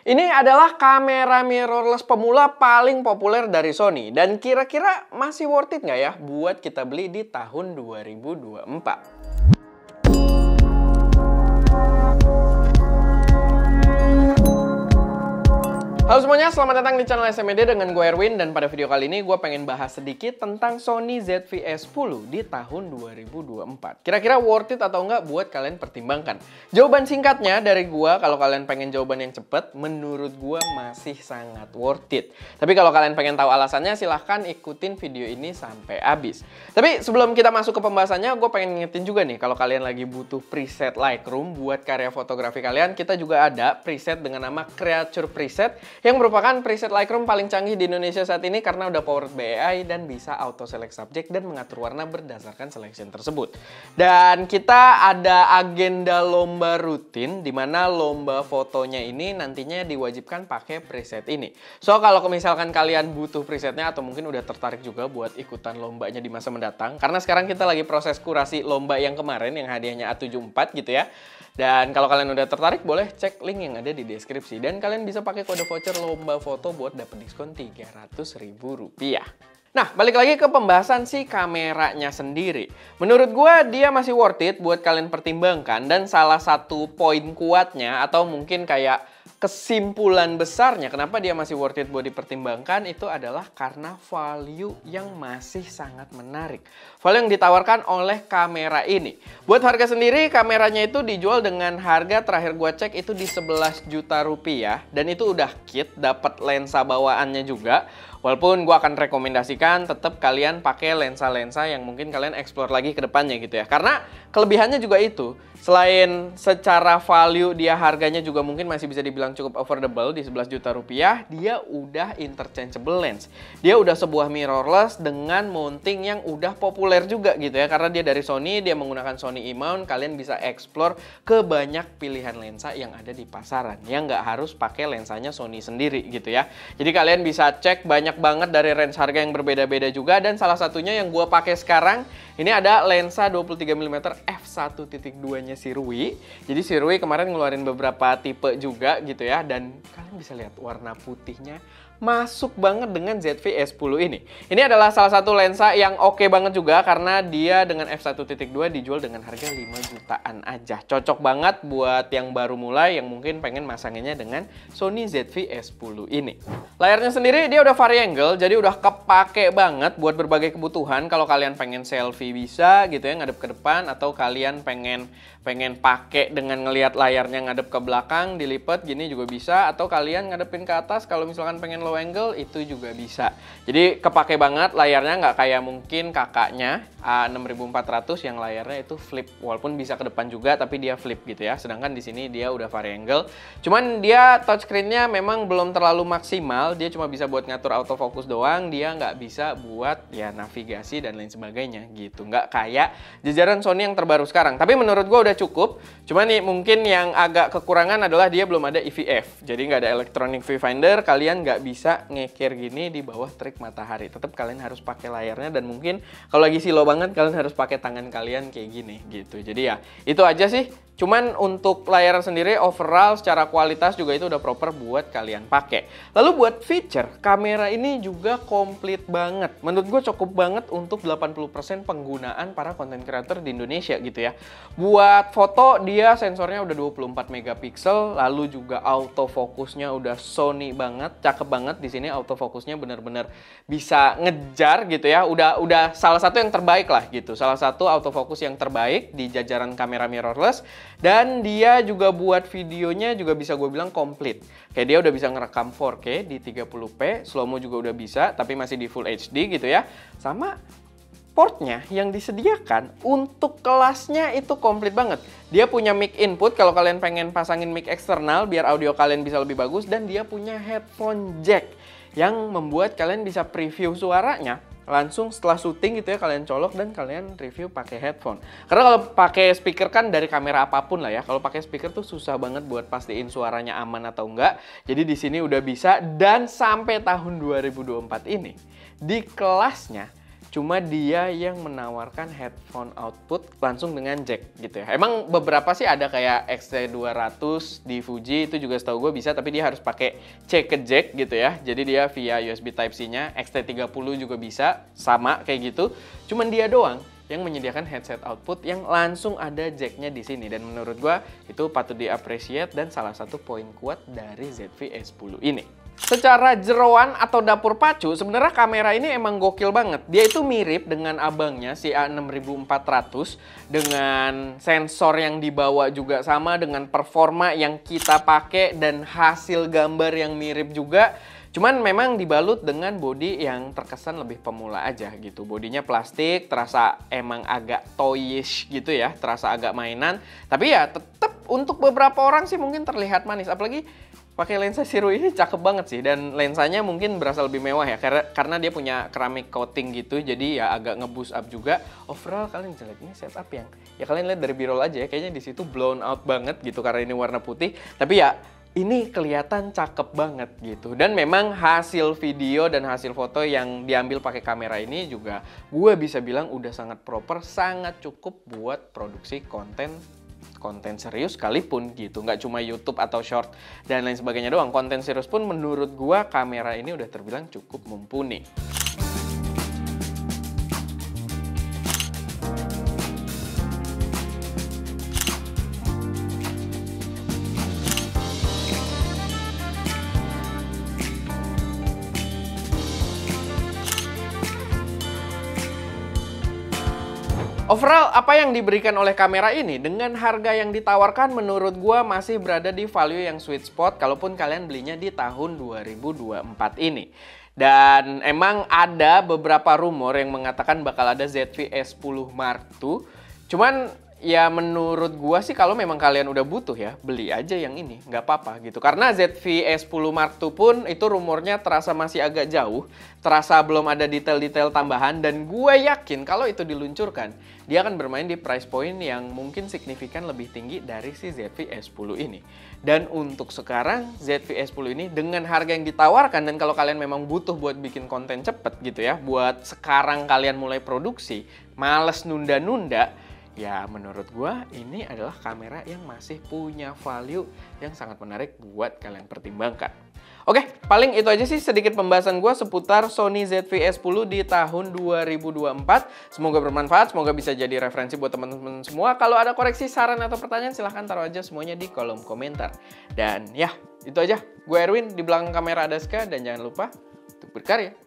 Ini adalah kamera mirrorless pemula paling populer dari Sony. Dan kira-kira masih worth it nggak ya buat kita beli di tahun 2024? Halo semuanya, selamat datang di channel SMED dengan gue Erwin. Dan pada video kali ini gue pengen bahas sedikit tentang Sony ZV-E10 di tahun 2024. Kira-kira worth it atau enggak buat kalian pertimbangkan? Jawaban singkatnya dari gue, kalau kalian pengen jawaban yang cepet, menurut gue masih sangat worth it. Tapi kalau kalian pengen tahu alasannya, silahkan ikutin video ini sampai habis. Tapi sebelum kita masuk ke pembahasannya, gue pengen ngingetin juga nih, kalau kalian lagi butuh preset Lightroom buat karya fotografi kalian, kita juga ada preset dengan nama Creature Preset, yang merupakan preset Lightroom paling canggih di Indonesia saat ini karena udah powered by AI dan bisa auto select subject dan mengatur warna berdasarkan selection tersebut. Dan kita ada agenda lomba rutin di mana lomba fotonya ini nantinya diwajibkan pakai preset ini. So kalau misalkan kalian butuh presetnya atau mungkin udah tertarik juga buat ikutan lombanya di masa mendatang, karena sekarang kita lagi proses kurasi lomba yang kemarin yang hadiahnya A74 gitu ya. Dan kalau kalian udah tertarik, boleh cek link yang ada di deskripsi. Dan kalian bisa pakai kode voucher lomba foto buat dapet diskon Rp300.000. Nah, balik lagi ke pembahasan si kameranya sendiri. Menurut gue, dia masih worth it buat kalian pertimbangkan. Dan salah satu poin kuatnya, atau mungkin kayak kesimpulan besarnya kenapa dia masih worth it buat dipertimbangkan itu adalah karena value yang masih sangat menarik. Value yang ditawarkan oleh kamera ini. Buat harga sendiri, kameranya itu dijual dengan harga terakhir gua cek itu di 11 juta rupiah. Dan itu udah kit, dapat lensa bawaannya juga. Walaupun gue akan rekomendasikan tetap kalian pakai lensa-lensa yang mungkin kalian explore lagi ke depannya gitu ya. Karena kelebihannya juga itu, selain secara value dia harganya juga mungkin masih bisa dibilang cukup affordable di 11 juta rupiah, dia udah interchangeable lens. Dia udah sebuah mirrorless dengan mounting yang udah populer juga gitu ya. Karena dia dari Sony, dia menggunakan Sony E-mount, kalian bisa explore ke banyak pilihan lensa yang ada di pasaran. Yang nggak harus pakai lensanya Sony sendiri gitu ya. Jadi kalian bisa cek banyak banget dari range harga yang berbeda-beda juga, dan salah satunya yang gue pakai sekarang ini ada lensa 23mm f1.2-nya Sirui. Jadi Sirui kemarin ngeluarin beberapa tipe juga gitu ya, dan kalian bisa lihat warna putihnya masuk banget dengan ZV-E10 ini. Ini adalah salah satu lensa yang oke banget juga karena dia dengan f1.2 dijual dengan harga 5 jutaan aja. Cocok banget buat yang baru mulai yang mungkin pengen masanginnya dengan Sony ZV-E10 ini. Layarnya sendiri dia udah vari-angle, jadi udah kepake banget buat berbagai kebutuhan. Kalau kalian pengen selfie bisa gitu ya, ngadep ke depan, atau kalian pengen pakai dengan ngelihat layarnya ngadep ke belakang, dilipat gini juga bisa, atau kalian ngadepin ke atas kalau misalkan pengen low angle itu juga bisa. Jadi kepake banget layarnya, nggak kayak mungkin kakaknya A6400 yang layarnya itu flip, walaupun bisa ke depan juga tapi dia flip gitu ya. Sedangkan di sini dia udah vari angle. Cuman dia touchscreen-nya memang belum terlalu maksimal, dia cuma bisa buat ngatur autofocus doang, dia nggak bisa buat ya navigasi dan lain sebagainya gitu. Nggak kayak jajaran Sony yang terbaru sekarang. Tapi menurut gue udah cukup. Cuman nih mungkin yang agak kekurangan adalah dia belum ada EVF. Jadi nggak ada electronic viewfinder, kalian nggak bisa ngekir gini di bawah terik matahari. Tetap kalian harus pakai layarnya, dan mungkin kalau lagi silo banget kalian harus pakai tangan kalian kayak gini gitu. Jadi ya itu aja sih. Cuman untuk layar sendiri overall secara kualitas juga itu udah proper buat kalian pakai. Lalu buat feature, kamera ini juga komplit banget. Menurut gue cukup banget untuk 80% penggunaan para content creator di Indonesia gitu ya. Buat foto dia sensornya udah 24 megapiksel, lalu juga autofocusnya udah Sony banget, cakep banget di sini autofocusnya bener-bener bisa ngejar gitu ya. Udah salah satu yang terbaik lah gitu. Salah satu autofocus yang terbaik di jajaran kamera mirrorless. Dan dia juga buat videonya juga bisa gue bilang komplit. Kayak dia udah bisa ngerekam 4K di 30p, slow-mo juga udah bisa, tapi masih di Full HD gitu ya. Sama portnya yang disediakan untuk kelasnya itu komplit banget. Dia punya mic input kalau kalian pengen pasangin mic eksternal biar audio kalian bisa lebih bagus. Dan dia punya headphone jack yang membuat kalian bisa preview suaranya langsung setelah syuting gitu ya, kalian colok dan kalian review pakai headphone. Karena kalau pakai speaker kan dari kamera apapun lah ya, kalau pakai speaker tuh susah banget buat pastiin suaranya aman atau enggak. Jadi di sini udah bisa, dan sampai tahun 2024 ini di kelasnya cuma dia yang menawarkan headphone output langsung dengan jack gitu ya. Emang beberapa sih ada kayak XT200 di Fuji, itu juga setahu gue bisa, tapi dia harus pakai C ke jack gitu ya. Jadi dia via USB Type-C-nya, XT30 juga bisa, sama kayak gitu. Cuman dia doang yang menyediakan headset output yang langsung ada jacknya di sini, dan menurut gua itu patut diapresiasi dan salah satu poin kuat dari ZV S10 ini. Secara jeroan atau dapur pacu, sebenarnya kamera ini emang gokil banget. Dia itu mirip dengan abangnya si A6400, dengan sensor yang dibawa juga sama, dengan performa yang kita pakai dan hasil gambar yang mirip juga. Cuman memang dibalut dengan bodi yang terkesan lebih pemula aja gitu. Bodinya plastik, terasa emang agak toyish gitu ya, terasa agak mainan. Tapi ya tetap untuk beberapa orang sih mungkin terlihat manis. Apalagi pakai lensa Zero ini cakep banget sih. Dan lensanya mungkin berasa lebih mewah ya, karena dia punya keramik coating gitu. Jadi ya agak nge-boost up juga. Overall kalian bisa lihat ini setup yang, ya kalian lihat dari B-roll aja ya, kayaknya di situ blown out banget gitu karena ini warna putih. Tapi ya ini kelihatan cakep banget gitu. Dan memang hasil video dan hasil foto yang diambil pakai kamera ini juga gue bisa bilang udah sangat proper, sangat cukup buat produksi konten serius sekalipun gitu. Nggak cuma YouTube atau short dan lain sebagainya doang. Konten serius pun menurut gue kamera ini udah terbilang cukup mumpuni. Overall, apa yang diberikan oleh kamera ini dengan harga yang ditawarkan menurut gua masih berada di value yang sweet spot kalaupun kalian belinya di tahun 2024 ini. Dan emang ada beberapa rumor yang mengatakan bakal ada ZV S10 Mark II. Cuman ya menurut gua sih kalau memang kalian udah butuh ya, beli aja yang ini, nggak apa-apa gitu. Karena ZV S10 Mark II pun itu rumornya terasa masih agak jauh, terasa belum ada detail-detail tambahan, dan gue yakin kalau itu diluncurkan, dia akan bermain di price point yang mungkin signifikan lebih tinggi dari si ZV S10 ini. Dan untuk sekarang ZV S10 ini dengan harga yang ditawarkan, dan kalau kalian memang butuh buat bikin konten cepet gitu ya, buat sekarang kalian mulai produksi, males nunda-nunda, ya menurut gua ini adalah kamera yang masih punya value yang sangat menarik buat kalian pertimbangkan. Oke, paling itu aja sih sedikit pembahasan gua seputar Sony ZV S10 di tahun 2024. Semoga bermanfaat, semoga bisa jadi referensi buat teman-teman semua. Kalau ada koreksi, saran, atau pertanyaan silahkan taruh aja semuanya di kolom komentar. Dan ya, itu aja. Gue Erwin, di belakang kamera ada Ska, dan jangan lupa untuk berkarya.